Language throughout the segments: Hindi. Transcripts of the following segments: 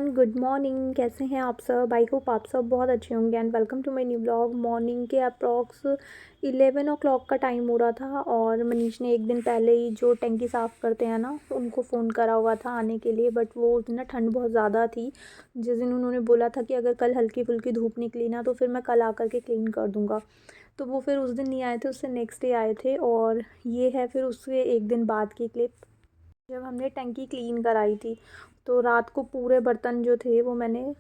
Everyone, good morning. कैसे हैं आप सब? आई होप आप सब बहुत अच्छे होंगे and welcome to my new blog. Morning के अप्रॉक्स 11 o'clock का टाइम हो रहा था और मनीष ने एक दिन पहले ही जो टंकी साफ़ करते हैं ना, उनको फ़ोन करा हुआ था आने के लिए। बट वो उस दिन ना ठंड बहुत ज़्यादा थी। जिस दिन उन्होंने बोला था कि अगर कल हल्की फुल्की धूप निकली ना तो फिर मैं कल आकर के क्लीन कर दूँगा। तो वो फिर उस दिन नहीं आए थे, उससे नेक्स्ट डे आए थे। और ये है फिर उससे एक दिन बाद की क्लिप, जब हमने टंकी क्लीन कराई थी। तो रात को पूरे बर्तन जो थे वो मैंने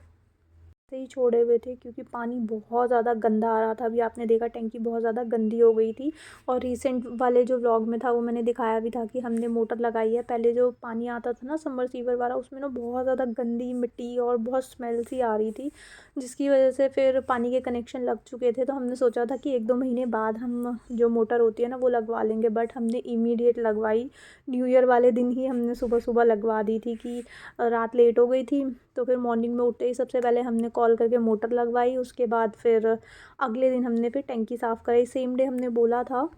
से ही छोड़े हुए थे, क्योंकि पानी बहुत ज़्यादा गंदा आ रहा था। अभी आपने देखा टंकी बहुत ज़्यादा गंदी हो गई थी। और रिसेंट वाले जो व्लॉग में था वो मैंने दिखाया भी था कि हमने मोटर लगाई है। पहले जो पानी आता था ना सबमर्सिबल वाला, उसमें ना बहुत ज़्यादा गंदी मिट्टी और बहुत स्मेल सी आ रही थी, जिसकी वजह से फिर पानी के कनेक्शन लग चुके थे। तो हमने सोचा था कि 1-2 महीने बाद हम जो मोटर होती है ना वो लगवा लेंगे, बट हमने इमीडिएट लगवाई। न्यू ईयर वाले दिन ही हमने सुबह सुबह लगवा दी थी कि रात लेट हो गई थी। तो फिर मॉर्निंग में उठते ही सबसे पहले हमने कॉल करके मोटर लगवाई। उसके बाद फिर अगले दिन हमने फिर टंकी साफ़ कराई। सेम डे हमने बोला था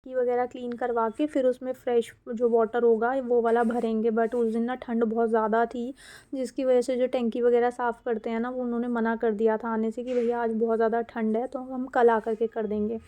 टंकी वगैरह क्लीन करवा के फिर उसमें फ्रेश जो वाटर होगा वो वाला भरेंगे। बट उस दिन ना ठंड बहुत ज़्यादा थी, जिसकी वजह से जो टंकी वगैरह साफ़ करते हैं ना वो उन्होंने मना कर दिया था आने से कि भैया आज बहुत ज़्यादा ठंड है, तो हम कल आकर के कर देंगे।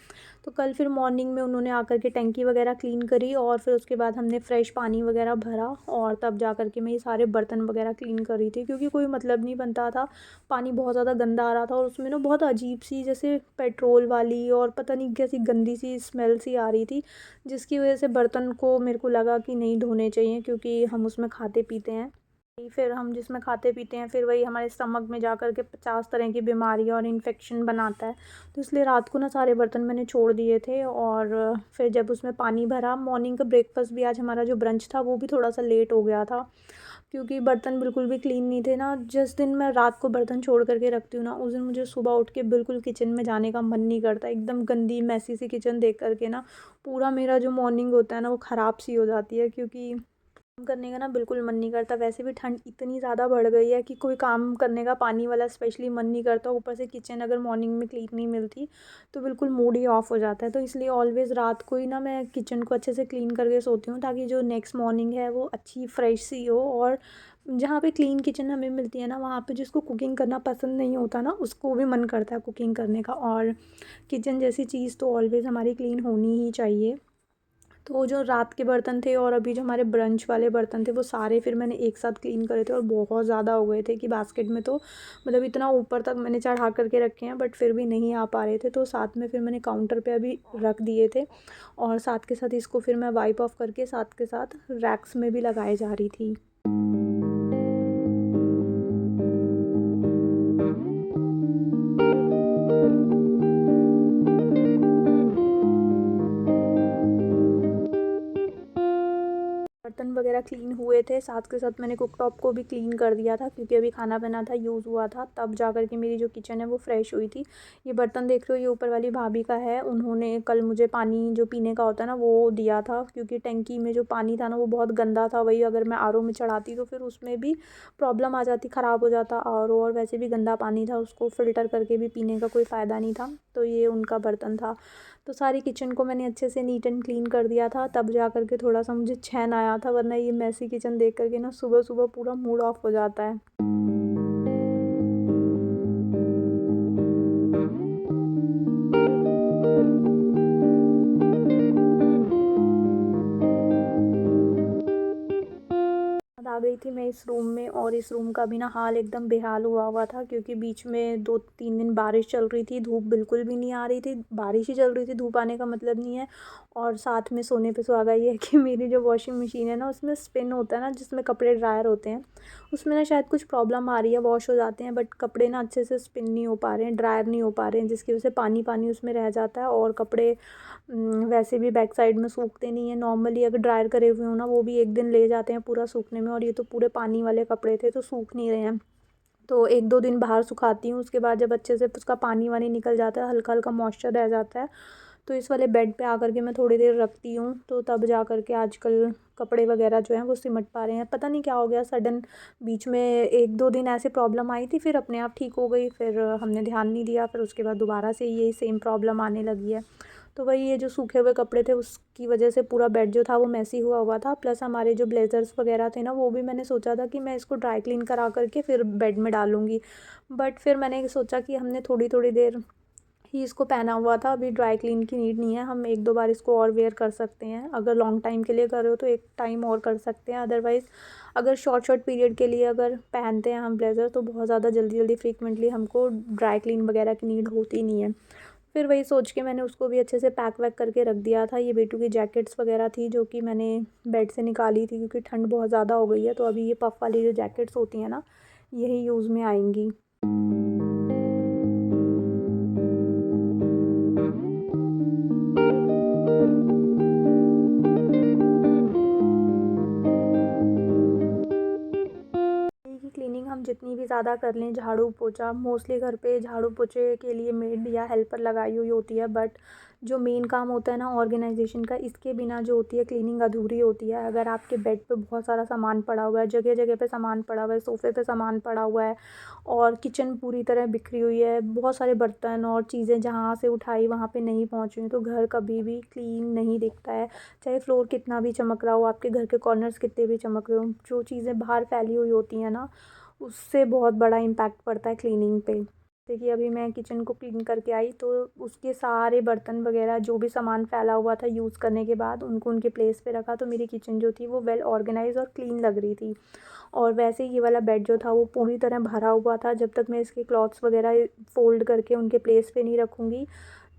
तो कल फिर मॉर्निंग में उन्होंने आकर के टंकी वगैरह क्लीन करी और फिर उसके बाद हमने फ़्रेश पानी वगैरह भरा और तब जा कर के मैं ये सारे बर्तन वगैरह क्लीन कर रही थी, क्योंकि कोई मतलब नहीं बनता था। पानी बहुत ज़्यादा गंदा आ रहा था और उसमें ना बहुत अजीब सी जैसे पेट्रोल वाली और पता नहीं कैसी गंदी सी स्मेल सी आ रही थी, जिसकी वजह से बर्तन को मेरे को लगा कि नहीं धोने चाहिए, क्योंकि हम उसमें खाते पीते हैं। फिर हम जिसमें खाते पीते हैं फिर वही हमारे स्टमक में जा कर के 50 तरह की बीमारियाँ और इन्फेक्शन बनाता है। तो इसलिए रात को ना सारे बर्तन मैंने छोड़ दिए थे और फिर जब उसमें पानी भरा, मॉर्निंग का ब्रेकफास्ट भी आज हमारा जो ब्रंच था वो भी थोड़ा सा लेट हो गया था, क्योंकि बर्तन बिल्कुल भी क्लीन नहीं थे ना। जिस दिन मैं रात को बर्तन छोड़ करके रखती हूँ ना, उस दिन मुझे सुबह उठ के बिल्कुल किचन में जाने का मन नहीं करता। एकदम गंदी मैसी सी किचन देख करके ना पूरा मेरा जो मॉर्निंग होता है ना वो ख़राब सी हो जाती है, क्योंकि काम करने का ना बिल्कुल मन नहीं करता। वैसे भी ठंड इतनी ज़्यादा बढ़ गई है कि कोई काम करने का पानी वाला स्पेशली मन नहीं करता। ऊपर से किचन अगर मॉर्निंग में क्लीन नहीं मिलती तो बिल्कुल मूड ही ऑफ हो जाता है। तो इसलिए ऑलवेज़ रात को ही ना मैं किचन को अच्छे से क्लीन करके सोती हूँ, ताकि जो नेक्स्ट मॉर्निंग है वो अच्छी फ्रेश सी हो। और जहाँ पे क्लीन किचन हमें मिलती है ना, वहाँ पे जिसको कुकिंग करना पसंद नहीं होता ना उसको भी मन करता है कुकिंग करने का। और किचन जैसी चीज़ तो ऑलवेज़ हमारी क्लीन होनी ही चाहिए। तो जो रात के बर्तन थे और अभी जो हमारे ब्रंच वाले बर्तन थे वो सारे फिर मैंने एक साथ क्लीन करे थे और बहुत ज़्यादा हो गए थे कि बास्केट में तो मतलब इतना ऊपर तक मैंने चढ़ा करके रखे हैं, बट फिर भी नहीं आ पा रहे थे। तो साथ में फिर मैंने काउंटर पे अभी रख दिए थे और साथ के साथ इसको फिर मैं वाइप ऑफ करके साथ के साथ रैक्स में भी लगाए जा रही थी। बर्तन वगैरह क्लीन हुए थे, साथ के साथ मैंने कुकटॉप को भी क्लीन कर दिया था, क्योंकि अभी खाना बना था, यूज़ हुआ था, तब जा कर के मेरी जो किचन है वो फ्रेश हुई थी। ये बर्तन देख रहे हो, ये ऊपर वाली भाभी का है। उन्होंने कल मुझे पानी जो पीने का होता है ना वो दिया था, क्योंकि टंकी में जो पानी था ना वो बहुत गंदा था। वही अगर मैं आरओ में चढ़ाती तो फिर उसमें भी प्रॉब्लम आ जाती, ख़राब हो जाता आरओ। और वैसे भी गंदा पानी था, उसको फ़िल्टर करके भी पीने का कोई फ़ायदा नहीं था। तो ये उनका बर्तन था। तो सारी किचन को मैंने अच्छे से नीट एंड क्लीन कर दिया था, तब जा कर के थोड़ा सा मुझे चैन आया था, वरना ये मैसी किचन देख कर के ना सुबह सुबह पूरा मूड ऑफ हो जाता है। आ गई थी मैं इस रूम में, और इस रूम का भी ना हाल एकदम बेहाल हुआ हुआ था, क्योंकि बीच में 2-3 दिन बारिश चल रही थी, धूप बिल्कुल भी नहीं आ रही थी। बारिश ही चल रही थी, धूप आने का मतलब नहीं है। और साथ में सोने पे सुहागा ये है कि मेरी जो वॉशिंग मशीन है ना उसमें स्पिन होता है ना, जिसमें कपड़े ड्रायर होते हैं, उसमें ना शायद कुछ प्रॉब्लम आ रही है। वॉश हो जाते हैं बट कपड़े ना अच्छे से स्पिन नहीं हो पा रहे हैं, ड्रायर नहीं हो पा रहे हैं, जिसकी वजह से पानी पानी उसमें रह जाता है और कपड़े वैसे भी बैक साइड में सूखते नहीं हैं। नॉर्मली अगर ड्रायर करे हुए हो ना वो भी 1 दिन ले जाते हैं पूरा सूखने में, और ये तो पूरे पानी वाले कपड़े थे तो सूख नहीं रहे हैं। तो 1-2 दिन बाहर सुखाती हूँ, उसके बाद जब अच्छे से उसका पानी वानी निकल जाता है, हल्का हल्का मॉइस्चर रह जाता है, तो इस वाले बेड पे आकर के मैं थोड़ी देर रखती हूँ। तो तब जा कर के आजकल कपड़े वगैरह जो हैं वो सिमट पा रहे हैं। पता नहीं क्या हो गया सडन, बीच में 1-2 दिन ऐसे प्रॉब्लम आई थी, फिर अपने आप ठीक हो गई, फिर हमने ध्यान नहीं दिया, फिर उसके बाद दोबारा से यही सेम प्रॉब्लम आने लगी है। तो वही ये जो सूखे हुए कपड़े थे उसकी वजह से पूरा बेड जो था वो मैसी हुआ हुआ था। प्लस हमारे जो ब्लेज़र्स वगैरह थे ना, वो भी मैंने सोचा था कि मैं इसको ड्राई क्लीन करा करके फिर बेड में डालूँगी। बट फिर मैंने सोचा कि हमने थोड़ी थोड़ी देर ही इसको पहना हुआ था, अभी ड्राई क्लीन की नीड नहीं है, हम एक दो बार इसको और वेयर कर सकते हैं। अगर लॉन्ग टाइम के लिए कर रहे हो तो एक टाइम और कर सकते हैं, अदरवाइज़ अगर शॉर्ट शॉर्ट पीरियड के लिए अगर पहनते हैं हम ब्लेज़र तो बहुत ज़्यादा जल्दी जल्दी फ्रीक्वेंटली हमको ड्राई क्लीन वगैरह की नीड होती नहीं है। फिर वही सोच के मैंने उसको भी अच्छे से पैक वैक करके रख दिया था। ये बेटू की जैकेट्स वगैरह थी जो कि मैंने बेड से निकाली थी, क्योंकि ठंड बहुत ज़्यादा हो गई है, तो अभी ये पफ़ वाली जो जैकेट्स होती हैं ना, यही यूज़ में आएंगी। की क्लीनिंग हम जितनी भी ज़्यादा कर लें, झाड़ू पोछा मोस्टली घर पे झाड़ू पोछे के लिए मेड या हेल्पर लगाई हुई होती है, बट जो मेन काम होता है ना ऑर्गेनाइजेशन का, इसके बिना जो होती है क्लीनिंग अधूरी होती है। अगर आपके बेड पे बहुत सारा सामान पड़ा हुआ है, जगह जगह पे सामान पड़ा हुआ है, सोफ़े पे सामान पड़ा हुआ है और किचन पूरी तरह बिखरी हुई है, बहुत सारे बर्तन और चीज़ें जहाँ से उठाई वहाँ पे नहीं पहुँची हुई, तो घर कभी भी क्लीन नहीं दिखता है। चाहे फ्लोर कितना भी चमक रहा हो, आपके घर के कॉर्नर्स कितने भी चमक रहे हो, जो चीज़ें बाहर फैली हुई होती हैं ना, उससे बहुत बड़ा इम्पैक्ट पड़ता है क्लीनिंग पे। जैसे कि अभी मैं किचन को क्लीन करके आई तो उसके सारे बर्तन वगैरह जो भी सामान फैला हुआ था यूज़ करने के बाद उनको उनके प्लेस पे रखा, तो मेरी किचन जो थी वो वेल ऑर्गेनाइज और क्लीन लग रही थी। और वैसे ही ये वाला बेड जो था वो पूरी तरह भरा हुआ था। जब तक मैं इसके क्लॉथ्स वगैरह फ़ोल्ड करके उनके प्लेस पे नहीं रखूँगी,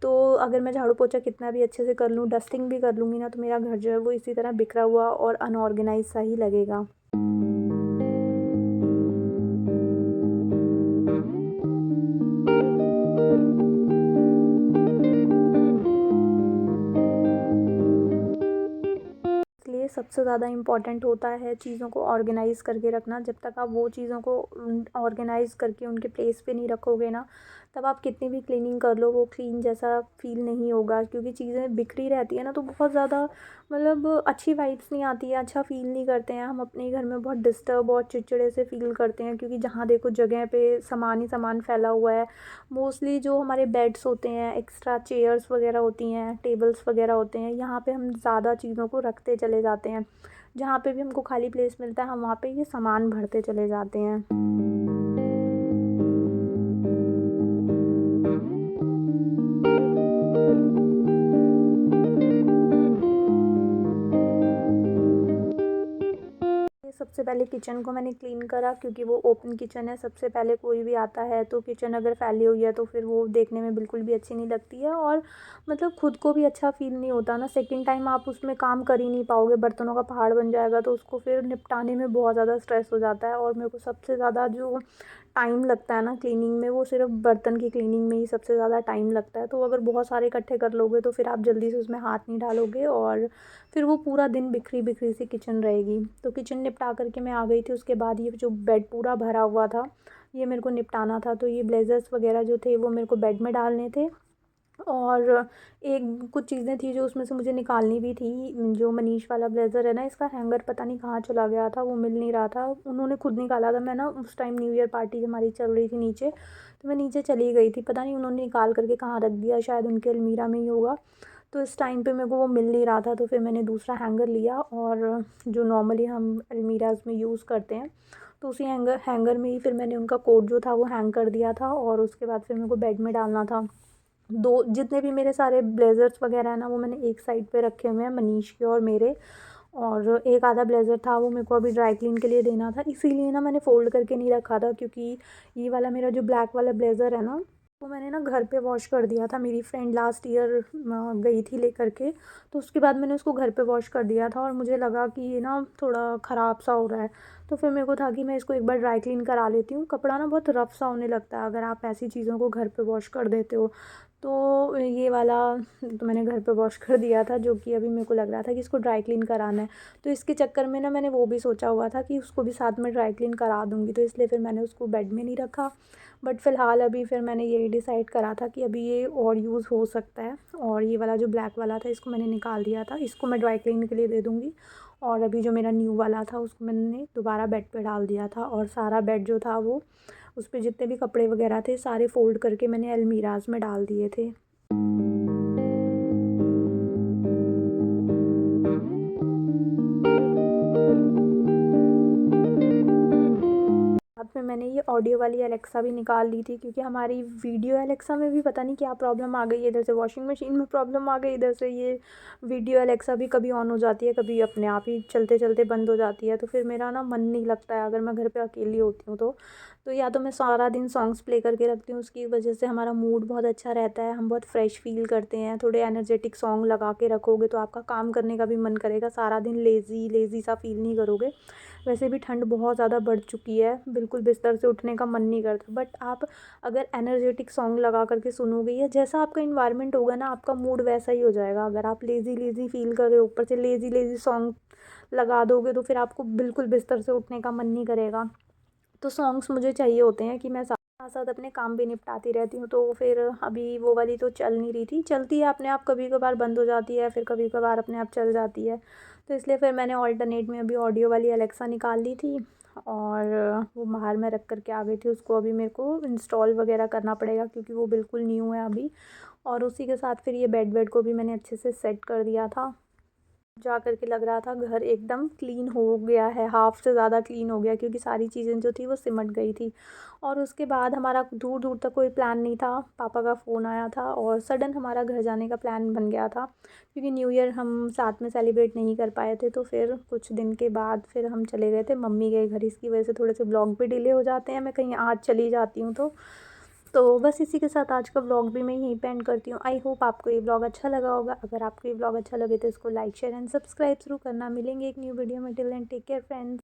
तो अगर मैं झाड़ू पोछा कितना भी अच्छे से कर लूँ, डस्टिंग भी कर लूँगी ना, तो मेरा घर जो है वो इसी तरह बिखरा हुआ और अनऑर्गेनाइज सा ही लगेगा। इसलिए सबसे ज़्यादा इम्पॉर्टेंट होता है चीज़ों को ऑर्गेनाइज़ करके रखना। जब तक आप वो चीज़ों को ऑर्गेनाइज़ करके उनके प्लेस पे नहीं रखोगे ना, तब आप कितनी भी क्लीनिंग कर लो वो क्लीन जैसा फ़ील नहीं होगा, क्योंकि चीज़ें बिखरी रहती है ना, तो बहुत ज़्यादा मतलब अच्छी वाइब्स नहीं आती है, अच्छा फ़ील नहीं करते हैं। हम अपने घर में बहुत डिस्टर्ब और चिड़चिड़े से फ़ील करते हैं, क्योंकि जहाँ देखो जगह पे सामान ही सामान फैला हुआ है। मोस्टली जो हमारे बेड्स होते हैं, एक्स्ट्रा चेयर्स वगैरह होती हैं, टेबल्स वगैरह होते हैं, यहाँ पे हम ज़्यादा चीज़ों को रखते चले जाते हैं। जहाँ पे भी हमको खाली प्लेस मिलता है हम वहाँ पे ये सामान भरते चले जाते हैं। सबसे पहले किचन को मैंने क्लीन करा, क्योंकि वो ओपन किचन है। सबसे पहले कोई भी आता है तो किचन अगर फैली हुई है तो फिर वो देखने में बिल्कुल भी अच्छी नहीं लगती है, और मतलब खुद को भी अच्छा फ़ील नहीं होता ना। सेकंड टाइम आप उसमें काम कर ही नहीं पाओगे, बर्तनों का पहाड़ बन जाएगा, तो उसको फिर निपटाने में बहुत ज़्यादा स्ट्रेस हो जाता है। और मेरे को सबसे ज़्यादा जो टाइम लगता है ना क्लीनिंग में, वो सिर्फ बर्तन की क्लीनिंग में ही सबसे ज़्यादा टाइम लगता है। तो अगर बहुत सारे इकट्ठे कर लोगे तो फिर आप जल्दी से उसमें हाथ नहीं डालोगे और फिर वो पूरा दिन बिखरी बिखरी सी किचन रहेगी। तो किचन निपटा करके मैं आ गई थी। उसके बाद ये जो बेड पूरा भरा हुआ था, ये मेरे को निपटाना था। तो ये ब्लेज़र्स वगैरह जो थे वो मेरे को बेड में डालने थे, और एक कुछ चीज़ें थी जो उसमें से मुझे निकालनी भी थी। जो मनीष वाला ब्लेज़र है ना, इसका हैंगर पता नहीं कहाँ चला गया था, वो मिल नहीं रहा था। उन्होंने खुद निकाला था। मैं ना उस टाइम न्यू ईयर पार्टी हमारी चल रही थी नीचे, तो मैं नीचे चली गई थी, पता नहीं उन्होंने निकाल करके कहाँ रख दिया, शायद उनके अलमीरा में ही होगा। तो इस टाइम पे मेरे को वो मिल नहीं रहा था, तो फिर मैंने दूसरा हैंगर लिया, और जो नॉर्मली हम अलमीराज में यूज़ करते हैं, तो उसी हैंगर में ही फिर मैंने उनका कोट जो था वो हैंग कर दिया था। और उसके बाद फिर मेरे को बेड में डालना था। दो जितने भी मेरे सारे ब्लेज़र्स वगैरह हैं ना, वो मैंने एक साइड पे रखे हुए हैं, मनीष के और मेरे। और एक आधा ब्लेज़र था वो मेरे को अभी ड्राई क्लीन के लिए देना था, इसीलिए ना मैंने फ़ोल्ड करके नहीं रखा था, क्योंकि ये वाला मेरा जो ब्लैक वाला ब्लेज़र है ना, वो मैंने ना घर पे वॉश कर दिया था। मेरी फ्रेंड लास्ट ईयर गई थी लेकर के, तो उसके बाद मैंने उसको घर पे वॉश कर दिया था, और मुझे लगा कि ये ना थोड़ा ख़राब सा हो रहा है। तो फिर मेरे को था कि मैं इसको एक बार ड्राई क्लीन करा लेती हूँ। कपड़ा ना बहुत रफ़ सा होने लगता है अगर आप ऐसी चीज़ों को घर पे वॉश कर देते हो। तो ये वाला तो मैंने घर पे वॉश कर दिया था, जो कि अभी मेरे को लग रहा था कि इसको ड्राई क्लीन कराना है। तो इसके चक्कर में ना मैंने वो भी सोचा हुआ था कि उसको भी साथ में ड्राई क्लीन करा दूँगी, तो इसलिए फिर मैंने उसको बेड में नहीं रखा। बट फ़िलहाल अभी फिर मैंने यही डिसाइड करा था कि अभी ये और यूज़ हो सकता है, और ये वाला जो ब्लैक वाला था इसको मैंने निकाल दिया था, इसको मैं ड्राई क्लीन के लिए दे दूँगी। और अभी जो मेरा न्यू वाला था उसको मैंने दोबारा बेड पे डाल दिया था, और सारा बेड जो था वो उस पे जितने भी कपड़े वगैरह थे सारे फ़ोल्ड करके मैंने अलमीराज में डाल दिए थे। में मैंने ये ऑडियो वाली एलेक्सा भी निकाल ली थी, क्योंकि हमारी वीडियो एलेक्सा में भी पता नहीं क्या प्रॉब्लम आ गई है। इधर से वॉशिंग मशीन में प्रॉब्लम आ गई, इधर से ये वीडियो एलेक्सा भी कभी ऑन हो जाती है, कभी अपने आप ही चलते चलते बंद हो जाती है। तो फिर मेरा ना मन नहीं लगता है अगर मैं घर पे अकेली होती हूँ तो या तो मैं सारा दिन सॉन्ग्स प्ले करके रखती हूँ, उसकी वजह से हमारा मूड बहुत अच्छा रहता है, हम बहुत फ्रेश फील करते हैं। थोड़े एनर्जेटिक सॉन्ग लगा के रखोगे तो आपका काम करने का भी मन करेगा, सारा दिन लेज़ी लेज़ी सा फील नहीं करोगे। वैसे भी ठंड बहुत ज़्यादा बढ़ चुकी है, बिल्कुल बिस्तर से उठने का मन नहीं करता। बट आप अगर एनर्जेटिक सॉन्ग लगा करके सुनोगे, या जैसा आपका इन्वायरमेंट होगा ना, आपका मूड वैसा ही हो जाएगा। अगर आप लेज़ी लेज़ी फील कर रहे हो, ऊपर से लेज़ी लेज़ी सॉन्ग लगा दोगे, तो फिर आपको बिल्कुल बिस्तर से उठने का मन नहीं करेगा। तो सॉन्ग्स मुझे चाहिए होते हैं कि मैं साथ साथ अपने काम भी निपटाती रहती हूँ। तो फिर अभी वो वाली तो चल नहीं रही थी, चलती है अपने आप, कभी कभार बंद हो जाती है, फिर कभी कभार अपने आप चल जाती है। तो इसलिए फिर मैंने ऑल्टरनेट में अभी ऑडियो वाली एलेक्सा निकाल ली थी, और वो बाहर मैं रख कर के आ गई थी। उसको अभी मेरे को इंस्टॉल वगैरह करना पड़ेगा, क्योंकि वो बिल्कुल न्यू है अभी। और उसी के साथ फिर ये बेड वेड को भी मैंने अच्छे से सेट कर दिया था। जा कर के लग रहा था घर एकदम क्लीन हो गया है, हाफ़ से ज़्यादा क्लीन हो गया, क्योंकि सारी चीज़ें जो थी वो सिमट गई थी। और उसके बाद हमारा दूर दूर तक कोई प्लान नहीं था, पापा का फ़ोन आया था और सडन हमारा घर जाने का प्लान बन गया था, क्योंकि न्यू ईयर हम साथ में सेलिब्रेट नहीं कर पाए थे। तो फिर कुछ दिन के बाद फिर हम चले गए थे मम्मी के घर। इसकी वजह से थोड़े से ब्लॉग भी डिले हो जाते हैं, मैं कहीं आज चली जाती हूँ तो बस इसी के साथ आज का व्लॉग भी मैं यहीं पे एंड करती हूँ। आई होप आपको ये व्लॉग अच्छा लगा होगा। अगर आपको ये व्लॉग अच्छा लगे तो इसको लाइक शेयर एंड सब्सक्राइब ज़रूर करना। मिलेंगे एक न्यू वीडियो में, till then take care friends.